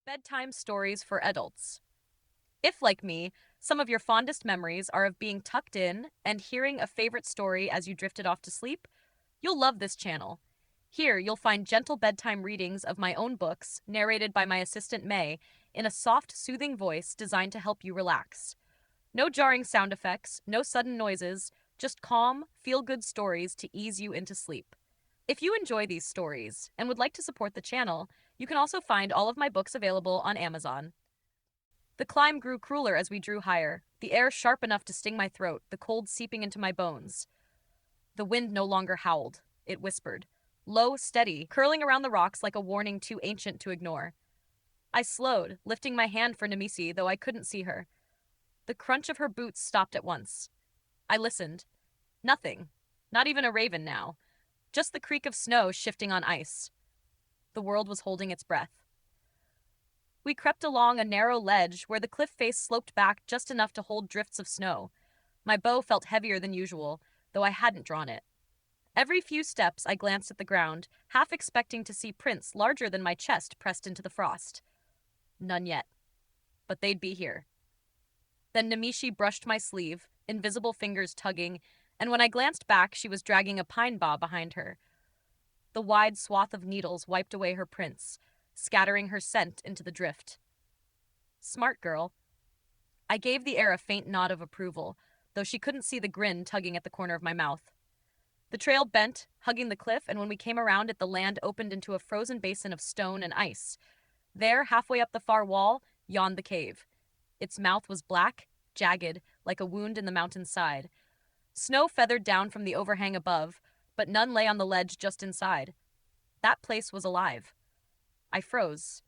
Bedtime stories for adults. If, like me, some of your fondest memories are of being tucked in and hearing a favorite story as you drifted off to sleep, you'll love this channel. Here, you'll find gentle bedtime readings of my own books, narrated by my assistant May, in a soft, soothing voice designed to help you relax. No jarring sound effects, no sudden noises, just calm, feel good stories to ease you into sleep. If you enjoy these stories and would like to support the channel, you can also find all of my books available on Amazon. The climb grew crueler as we drew higher, the air sharp enough to sting my throat, the cold seeping into my bones. The wind no longer howled, it whispered. Low, steady, curling around the rocks like a warning too ancient to ignore. I slowed, lifting my hand for Nimicie, though I couldn't see her. The crunch of her boots stopped at once. I listened. Nothing. Not even a raven now. Just the creak of snow shifting on ice. The world was holding its breath. We crept along a narrow ledge where the cliff face sloped back just enough to hold drifts of snow. My bow felt heavier than usual, though I hadn't drawn it. Every few steps I glanced at the ground, half expecting to see prints larger than my chest pressed into the frost. None yet. But they'd be here. Then Nimicie brushed my sleeve, invisible fingers tugging, and when I glanced back, she was dragging a pine bough behind her. The wide swath of needles wiped away her prints, scattering her scent into the drift. Smart girl. I gave the air a faint nod of approval, though she couldn't see the grin tugging at the corner of my mouth. The trail bent, hugging the cliff, and when we came around it, the land opened into a frozen basin of stone and ice. There, halfway up the far wall, yawned the cave. Its mouth was black, jagged, like a wound in the mountain's side. Snow feathered down from the overhang above, but none lay on the ledge just inside. That place was alive. I froze.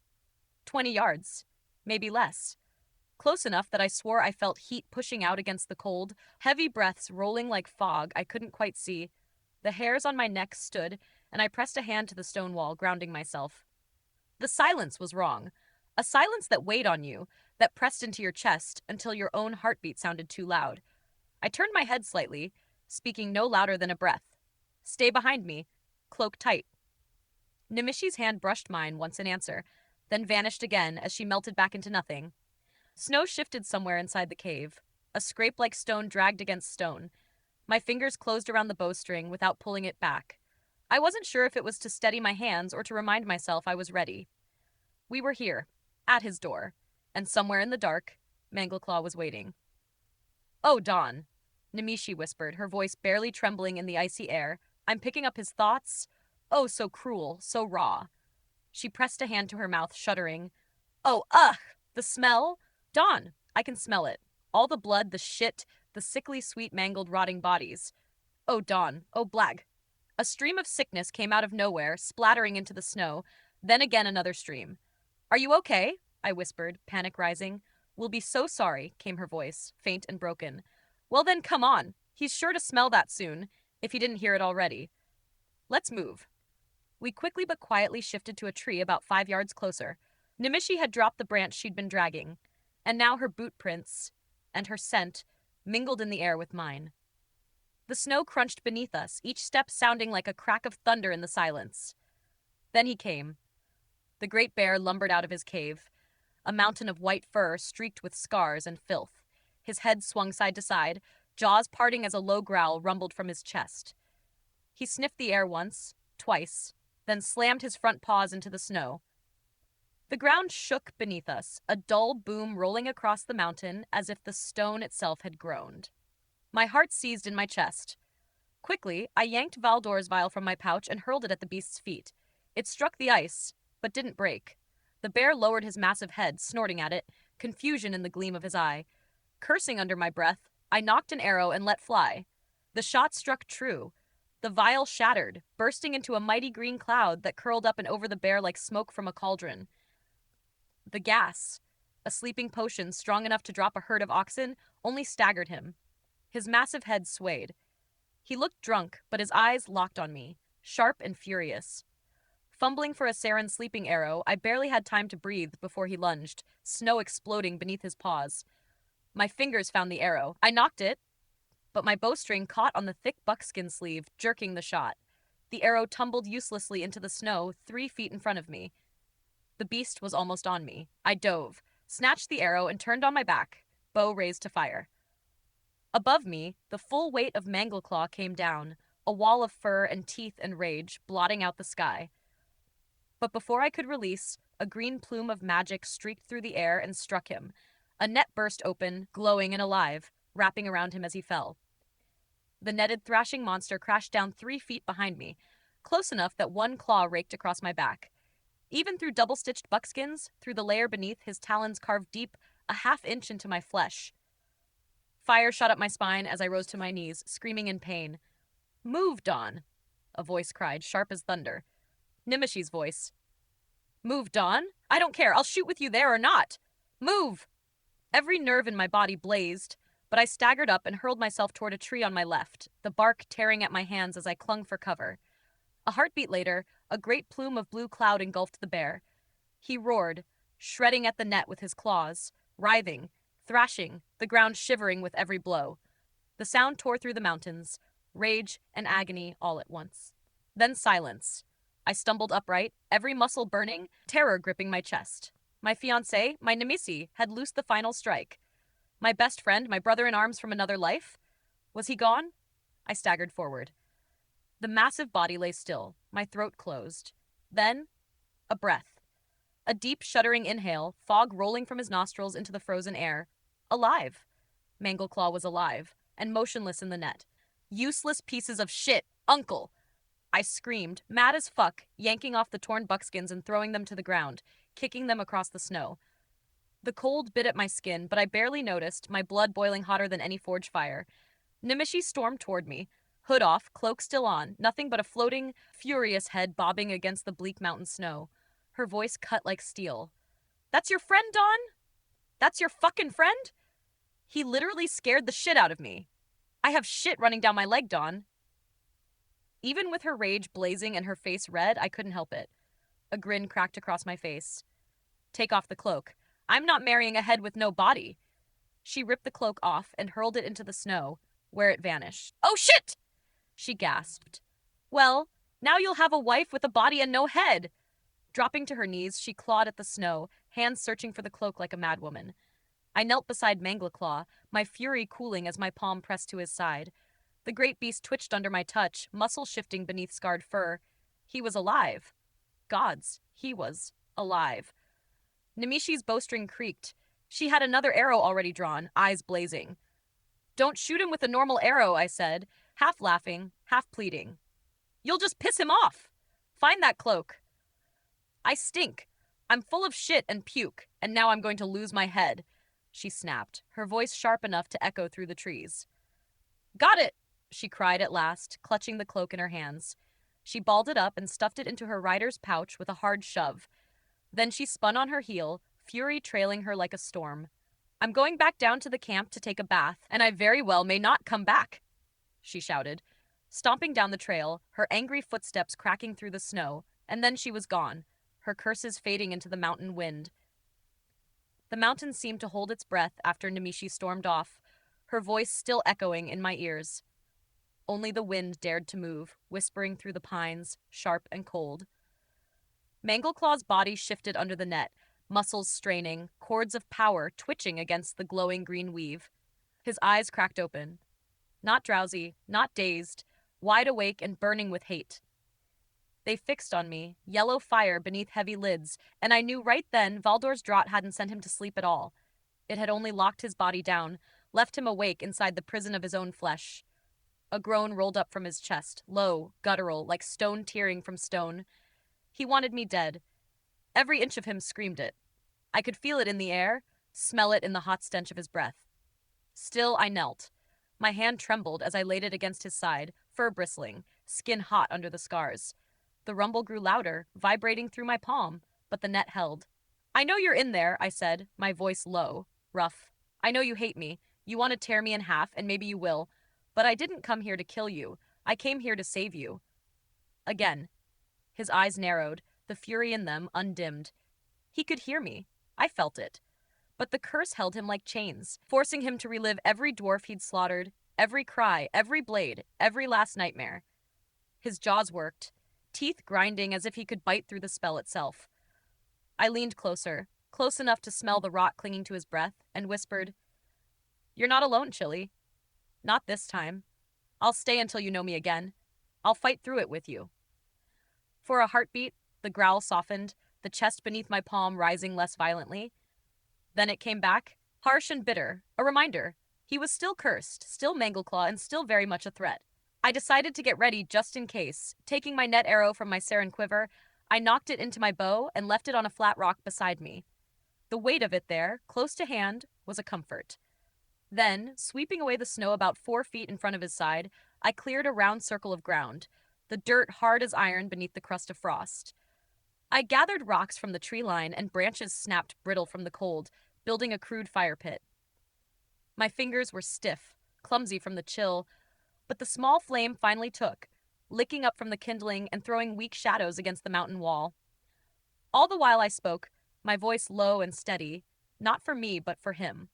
20 yards, maybe less. Close enough that I swore I felt heat pushing out against the cold, heavy breaths rolling like fog I couldn't quite see. The hairs on my neck stood, and I pressed a hand to the stone wall, grounding myself. The silence was wrong. A silence that weighed on you, that pressed into your chest until your own heartbeat sounded too loud. I turned my head slightly, speaking no louder than a breath. Stay behind me. Cloak tight. Nimicie's hand brushed mine once in answer, then vanished again as she melted back into nothing. Snow shifted somewhere inside the cave. A scrape like stone dragged against stone. My fingers closed around the bowstring without pulling it back. I wasn't sure if it was to steady my hands or to remind myself I was ready. We were here, at his door, and somewhere in the dark, Mangleclaw was waiting. "Oh, Dawn," Nimicie whispered, her voice barely trembling in the icy air. "I'm picking up his thoughts. Oh, so cruel, so raw." She pressed a hand to her mouth, shuddering. "Oh, ugh! The smell? Dawn, I can smell it. All the blood, the shit, the sickly sweet mangled rotting bodies. Oh, Dawn, oh, Blag." A stream of sickness came out of nowhere, splattering into the snow, then again another stream. "Are you okay?" I whispered, panic rising. "We'll be so sorry," came her voice, faint and broken. "Well then, come on. He's sure to smell that soon, if he didn't hear it already. Let's move." We quickly but quietly shifted to a tree about 5 yards closer. Nimicie had dropped the branch she'd been dragging, and now her boot prints and her scent mingled in the air with mine. The snow crunched beneath us, each step sounding like a crack of thunder in the silence. Then he came. The great bear lumbered out of his cave, a mountain of white fur streaked with scars and filth. His head swung side to side, jaws parting as a low growl rumbled from his chest. He sniffed the air once, twice, then slammed his front paws into the snow. The ground shook beneath us, a dull boom rolling across the mountain as if the stone itself had groaned. My heart seized in my chest. Quickly, I yanked Valdor's vial from my pouch and hurled it at the beast's feet. It struck the ice, but didn't break. The bear lowered his massive head, snorting at it, confusion in the gleam of his eye. Cursing under my breath, I knocked an arrow and let fly. The shot struck true. The vial shattered, bursting into a mighty green cloud that curled up and over the bear like smoke from a cauldron. The gas, a sleeping potion strong enough to drop a herd of oxen, only staggered him. His massive head swayed. He looked drunk, but his eyes locked on me, sharp and furious. Fumbling for a Saren sleeping arrow, I barely had time to breathe before he lunged, snow exploding beneath his paws. My fingers found the arrow. I knocked it, but my bowstring caught on the thick buckskin sleeve, jerking the shot. The arrow tumbled uselessly into the snow 3 feet in front of me. The beast was almost on me. I dove, snatched the arrow, and turned on my back, bow raised to fire. Above me, the full weight of Mangleclaw came down, a wall of fur and teeth and rage, blotting out the sky. But before I could release, a green plume of magic streaked through the air and struck him. A net burst open, glowing and alive, wrapping around him as he fell. The netted thrashing monster crashed down 3 feet behind me, close enough that one claw raked across my back. Even through double-stitched buckskins, through the layer beneath, his talons carved deep, a half-inch into my flesh. Fire shot up my spine as I rose to my knees, screaming in pain. "Move, Dawn!" a voice cried, sharp as thunder. Nimicie's voice. "Move, Dawn? I don't care. I'll shoot with you there or not. Move!" Every nerve in my body blazed, but I staggered up and hurled myself toward a tree on my left, the bark tearing at my hands as I clung for cover. A heartbeat later, a great plume of blue cloud engulfed the bear. He roared, shredding at the net with his claws, writhing, thrashing, the ground shivering with every blow. The sound tore through the mountains, rage and agony all at once. Then silence. I stumbled upright, every muscle burning, terror gripping my chest. My fiancé, my Nimicie, had loosed the final strike. My best friend, my brother-in-arms from another life? Was he gone? I staggered forward. The massive body lay still, my throat closed. Then, a breath. A deep, shuddering inhale, fog rolling from his nostrils into the frozen air. Alive. Mangleclaw was alive, and motionless in the net. "Useless pieces of shit, uncle!" I screamed, mad as fuck, yanking off the torn buckskins and throwing them to the ground, kicking them across the snow. The cold bit at my skin, but I barely noticed, my blood boiling hotter than any forge fire. Nimicie stormed toward me, hood off, cloak still on, nothing but a floating, furious head bobbing against the bleak mountain snow. Her voice cut like steel. "That's your friend, Dawn? That's your fucking friend? He literally scared the shit out of me. I have shit running down my leg, Dawn." Even with her rage blazing and her face red, I couldn't help it. A grin cracked across my face. "Take off the cloak. I'm not marrying a head with no body." She ripped the cloak off and hurled it into the snow, where it vanished. "Oh shit!" she gasped. "Well, now you'll have a wife with a body and no head." Dropping to her knees, she clawed at the snow, hands searching for the cloak like a madwoman. I knelt beside Mangleclaw, my fury cooling as my palm pressed to his side. The great beast twitched under my touch, muscle shifting beneath scarred fur. He was alive. Gods, he was alive. Nimicie's bowstring creaked. She had another arrow already drawn, eyes blazing. "Don't shoot him with a normal arrow," I said, half laughing, half pleading. "You'll just piss him off. Find that cloak." "I stink. I'm full of shit and puke, and now I'm going to lose my head," she snapped, her voice sharp enough to echo through the trees. "Got it!" she cried at last, clutching the cloak in her hands. She balled it up and stuffed it into her rider's pouch with a hard shove. Then she spun on her heel, fury trailing her like a storm. "I'm going back down to the camp to take a bath, and I very well may not come back," she shouted, stomping down the trail, her angry footsteps cracking through the snow, and then she was gone, her curses fading into the mountain wind. The mountain seemed to hold its breath after Nimicie stormed off, her voice still echoing in my ears. Only the wind dared to move, whispering through the pines, sharp and cold. Mangleclaw's body shifted under the net, muscles straining, cords of power twitching against the glowing green weave. His eyes cracked open. Not drowsy, not dazed, wide awake and burning with hate. They fixed on me, yellow fire beneath heavy lids, and I knew right then Valdor's draught hadn't sent him to sleep at all. It had only locked his body down, left him awake inside the prison of his own flesh. A groan rolled up from his chest, low, guttural, like stone tearing from stone. He wanted me dead. Every inch of him screamed it. I could feel it in the air, smell it in the hot stench of his breath. Still, I knelt. My hand trembled as I laid it against his side, fur bristling, skin hot under the scars. The rumble grew louder, vibrating through my palm, but the net held. "I know you're in there," I said, my voice low, rough. "I know you hate me. You want to tear me in half, and maybe you will. But I didn't come here to kill you. I came here to save you." Again. His eyes narrowed, the fury in them undimmed. He could hear me. I felt it. But the curse held him like chains, forcing him to relive every dwarf he'd slaughtered, every cry, every blade, every last nightmare. His jaws worked, teeth grinding as if he could bite through the spell itself. I leaned closer, close enough to smell the rot clinging to his breath, and whispered, "You're not alone, Chili. Not this time. I'll stay until you know me again. I'll fight through it with you." For a heartbeat, the growl softened, the chest beneath my palm rising less violently. Then it came back, harsh and bitter, a reminder. He was still cursed, still Mangleclaw, and still very much a threat. I decided to get ready just in case. Taking my net arrow from my Saren quiver, I knocked it into my bow and left it on a flat rock beside me. The weight of it there, close to hand, was a comfort. Then, sweeping away the snow about 4 feet in front of his side, I cleared a round circle of ground, the dirt hard as iron beneath the crust of frost. I gathered rocks from the tree line and branches snapped brittle from the cold, building a crude fire pit. My fingers were stiff, clumsy from the chill, but the small flame finally took, licking up from the kindling and throwing weak shadows against the mountain wall. All the while I spoke, my voice low and steady, not for me, but for him.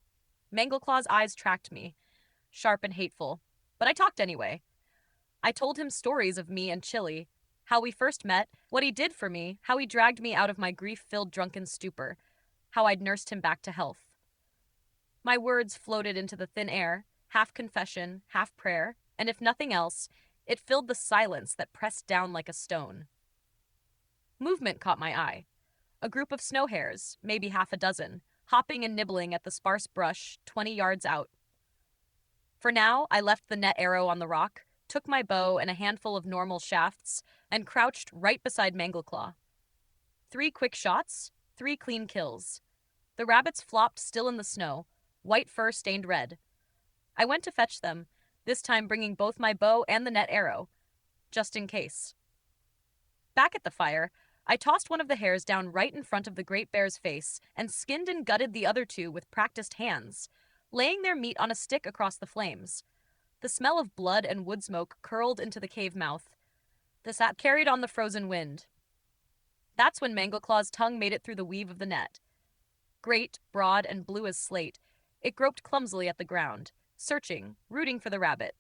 Mangleclaw's eyes tracked me, sharp and hateful, but I talked anyway. I told him stories of me and Chili, how we first met, what he did for me, how he dragged me out of my grief-filled drunken stupor, how I'd nursed him back to health. My words floated into the thin air, half confession, half prayer, and if nothing else, it filled the silence that pressed down like a stone. Movement caught my eye. A group of snow hares, maybe half a dozen, hopping and nibbling at the sparse brush 20 yards out. For now, I left the net arrow on the rock, took my bow and a handful of normal shafts, and crouched right beside Mangleclaw. 3 quick shots, 3 clean kills. The rabbits flopped still in the snow, white fur stained red. I went to fetch them, this time bringing both my bow and the net arrow, just in case. Back at the fire, I tossed one of the hares down right in front of the great bear's face and skinned and gutted the other 2 with practiced hands, laying their meat on a stick across the flames. The smell of blood and wood smoke curled into the cave mouth. The sap carried on the frozen wind. That's when Mangleclaw's tongue made it through the weave of the net. Great, broad, and blue as slate, it groped clumsily at the ground, searching, rooting for the rabbit.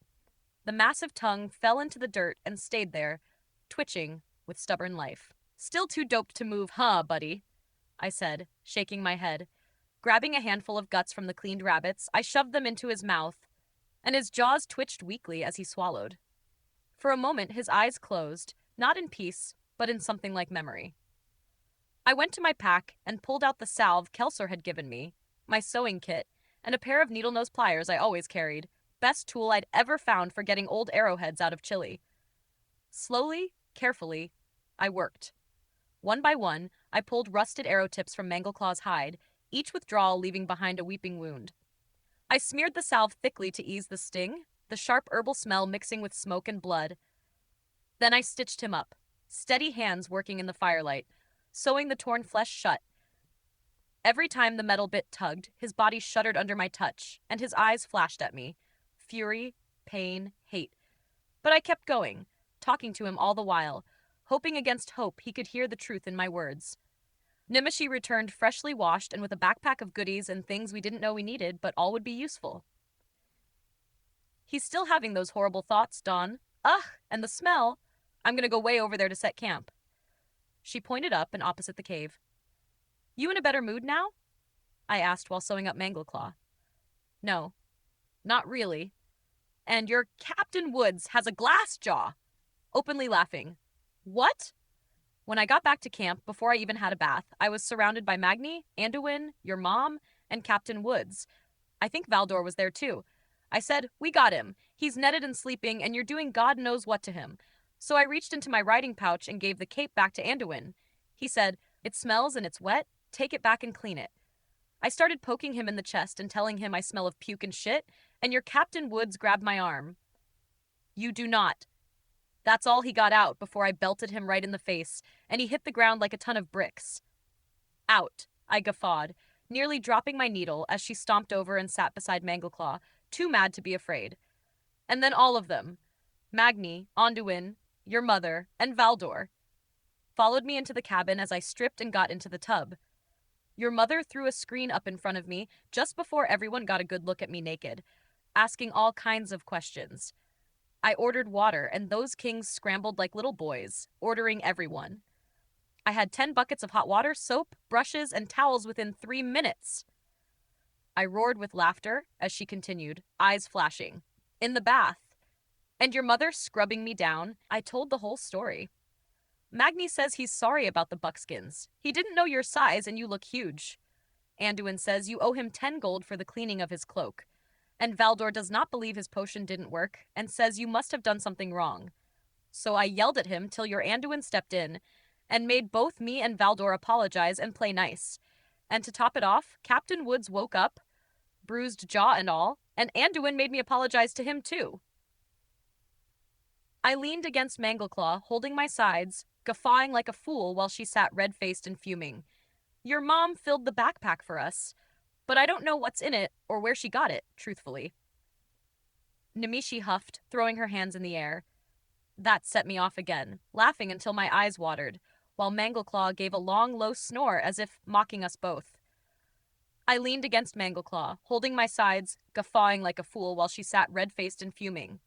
The massive tongue fell into the dirt and stayed there, twitching with stubborn life. "Still too doped to move, huh, buddy?" I said, shaking my head. Grabbing a handful of guts from the cleaned rabbits, I shoved them into his mouth, and his jaws twitched weakly as he swallowed. For a moment, his eyes closed, not in peace, but in something like memory. I went to my pack and pulled out the salve Kelser had given me, my sewing kit, and a pair of needle-nose pliers I always carried, best tool I'd ever found for getting old arrowheads out of Chili. Slowly, carefully, I worked. One by one, I pulled rusted arrow tips from Mangleclaw's hide, each withdrawal leaving behind a weeping wound. I smeared the salve thickly to ease the sting, the sharp herbal smell mixing with smoke and blood. Then I stitched him up, steady hands working in the firelight, sewing the torn flesh shut. Every time the metal bit tugged, his body shuddered under my touch, and his eyes flashed at me. Fury, pain, hate. But I kept going, talking to him all the while, hoping against hope he could hear the truth in my words. Nimicie returned freshly washed and with a backpack of goodies and things we didn't know we needed, but all would be useful. "He's still having those horrible thoughts, Dawn. Ugh, and the smell. I'm gonna go way over there to set camp." She pointed up and opposite the cave. "You in a better mood now?" I asked while sewing up Mangleclaw. "No, not really. And your Captain Woods has a glass jaw," openly laughing. "What?" When I got back to camp, before I even had a bath, I was surrounded by Magni, Anduin, your mom, and Captain Woods. I think Valdor was there too. I said, "We got him. He's netted and sleeping, and you're doing God knows what to him." So I reached into my riding pouch and gave the cape back to Anduin. He said, "It smells and it's wet. Take it back and clean it." I started poking him in the chest and telling him I smell of puke and shit, and your Captain Woods grabbed my arm. "You do not." That's all he got out before I belted him right in the face, and he hit the ground like a ton of bricks. "Out," I guffawed, nearly dropping my needle as she stomped over and sat beside Mangleclaw, too mad to be afraid. And then all of them, Magni, Anduin, your mother, and Valdor, followed me into the cabin as I stripped and got into the tub. Your mother threw a screen up in front of me just before everyone got a good look at me naked, asking all kinds of questions. I ordered water, and those kings scrambled like little boys, ordering everyone. I had 10 buckets of hot water, soap, brushes, and towels within 3 minutes. I roared with laughter as she continued, eyes flashing. In the bath. And your mother scrubbing me down. I told the whole story. Magni says he's sorry about the buckskins. He didn't know your size and you look huge. Anduin says you owe him 10 gold for the cleaning of his cloak. And Valdor does not believe his potion didn't work and says you must have done something wrong. So I yelled at him till your Anduin stepped in and made both me and Valdor apologize and play nice. And to top it off, Captain Woods woke up, bruised jaw and all, and Anduin made me apologize to him too. I leaned against Mangleclaw, holding my sides, guffawing like a fool while she sat red-faced and fuming. Your mom filled the backpack for us, but I don't know what's in it or where she got it, truthfully. Nimicie huffed, throwing her hands in the air. That set me off again, laughing until my eyes watered, while Mangleclaw gave a long, low snore as if mocking us both. I leaned against Mangleclaw, holding my sides, guffawing like a fool while she sat red-faced and fuming.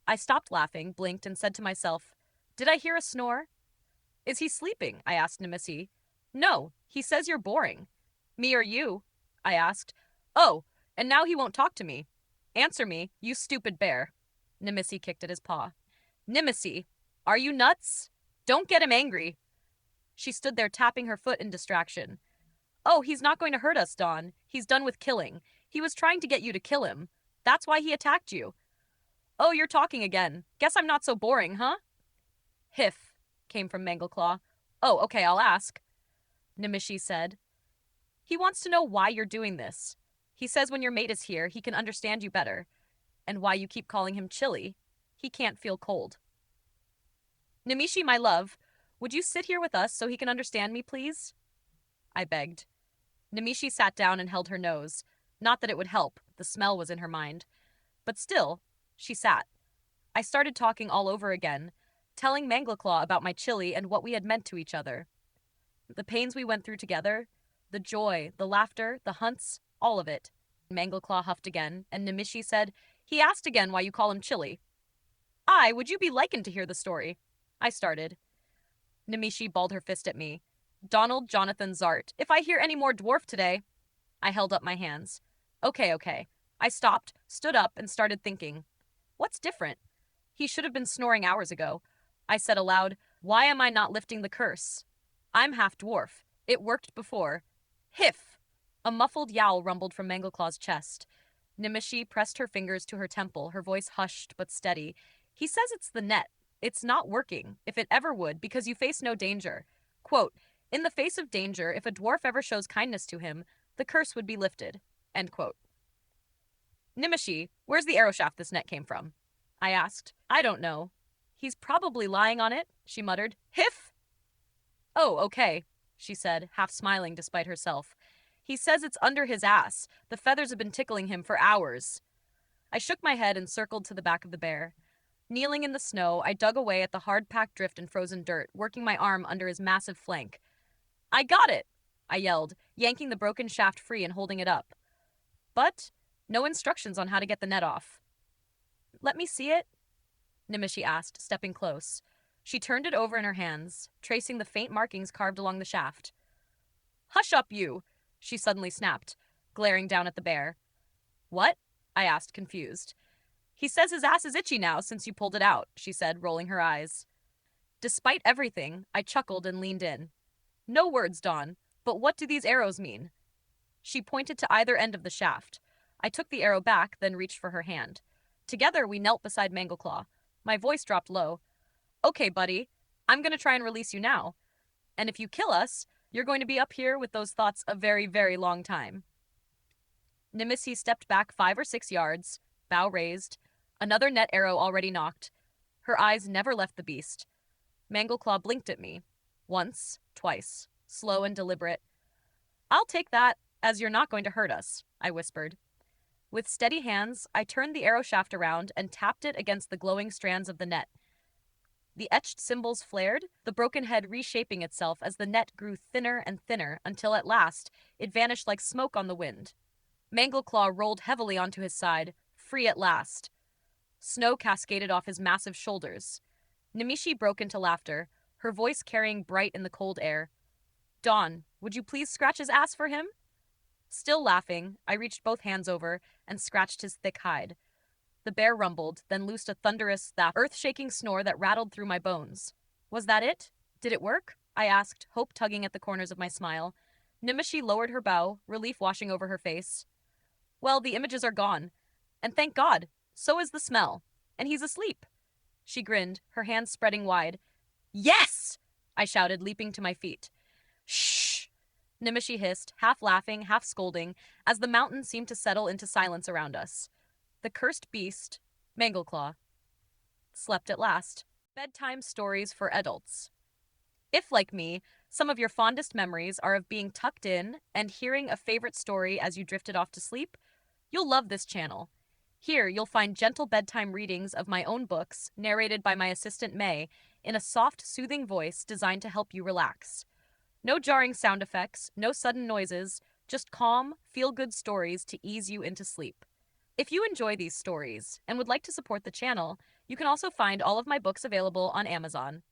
I stopped laughing, blinked, and said to myself, Did I hear a snore? Is he sleeping? I asked Nimicie. No, he says you're boring. Me or you? I asked. Oh, and now he won't talk to me. Answer me, you stupid bear. Nimicie kicked at his paw. Nimicie, are you nuts? Don't get him angry. She stood there tapping her foot in distraction. Oh, he's not going to hurt us, Dawn. He's done with killing. He was trying to get you to kill him. That's why he attacked you. Oh, you're talking again. Guess I'm not so boring, huh? Hiff, came from Mangleclaw. Oh, okay, I'll ask. Nimicie said. He wants to know why you're doing this. He says when your mate is here, he can understand you better. And why you keep calling him chilly. He can't feel cold. Nimicie, my love, would you sit here with us so he can understand me, please? I begged. Nimicie sat down and held her nose. Not that it would help, the smell was in her mind. But still, she sat. I started talking all over again, telling Mangleclaw about my chili and what we had meant to each other. The pains we went through together, the joy, the laughter, the hunts, all of it. Mangleclaw huffed again, and Nimicie said, He asked again why you call him chilly. Would you be likened to hear the story? I started. Nimicie balled her fist at me. Donald Jonathan Zart, if I hear any more dwarf today. I held up my hands. Okay. I stopped, stood up, and started thinking. What's different? He should have been snoring hours ago. I said aloud, Why am I not lifting the curse? I'm half dwarf. It worked before. Hiff! A muffled yowl rumbled from Mangleclaw's chest. Nimicie pressed her fingers to her temple, her voice hushed but steady. He says it's the net. It's not working, if it ever would, because you face no danger. Quote, In the face of danger, if a dwarf ever shows kindness to him, the curse would be lifted. End quote. Nimicie, where's the arrow shaft this net came from? I asked. I don't know. He's probably lying on it, she muttered. Hiff! Oh, okay, she said, half smiling despite herself. He says it's under his ass. The feathers have been tickling him for hours. I shook my head and circled to the back of the bear. Kneeling in the snow, I dug away at the hard-packed drift and frozen dirt, working my arm under his massive flank. I got it! I yelled, yanking the broken shaft free and holding it up. But no instructions on how to get the net off. Let me see it? Nimicie asked, stepping close. She turned it over in her hands, tracing the faint markings carved along the shaft. Hush up, you! She suddenly snapped, glaring down at the bear. What? I asked, confused. He says his ass is itchy now since you pulled it out, she said, rolling her eyes. Despite everything, I chuckled and leaned in. No words, Dawn, but what do these arrows mean? She pointed to either end of the shaft. I took the arrow back, then reached for her hand. Together, we knelt beside Mangleclaw. My voice dropped low. Okay, buddy, I'm going to try and release you now. And if you kill us, you're going to be up here with those thoughts a very, very long time. Nimicie stepped back 5 or 6 yards, bow raised, another net arrow already knocked. Her eyes never left the beast. Mangleclaw blinked at me. Once, twice, slow and deliberate. I'll take that, as you're not going to hurt us, I whispered. With steady hands, I turned the arrow shaft around and tapped it against the glowing strands of the net. The etched symbols flared, the broken head reshaping itself as the net grew thinner and thinner until at last it vanished like smoke on the wind. Mangleclaw rolled heavily onto his side, free at last. Snow cascaded off his massive shoulders. Nimicie broke into laughter, her voice carrying bright in the cold air. Dawn, would you please scratch his ass for him? Still laughing, I reached both hands over and scratched his thick hide. The bear rumbled, then loosed a thunderous, earth-shaking snore that rattled through my bones. Was that it? Did it work? I asked, hope tugging at the corners of my smile. Nimicie lowered her bow, relief washing over her face. Well, the images are gone. And thank God, so is the smell. And he's asleep. She grinned, her hands spreading wide. Yes! I shouted, leaping to my feet. Shh! Nimicie hissed, half laughing, half scolding, as the mountain seemed to settle into silence around us. The cursed beast, Mangleclaw, slept at last. Bedtime stories for adults. If, like me, some of your fondest memories are of being tucked in and hearing a favorite story as you drifted off to sleep, you'll love this channel. Here, you'll find gentle bedtime readings of my own books, narrated by my assistant May, in a soft, soothing voice designed to help you relax. No jarring sound effects, no sudden noises, just calm, feel-good stories to ease you into sleep. If you enjoy these stories and would like to support the channel, you can also find all of my books available on Amazon.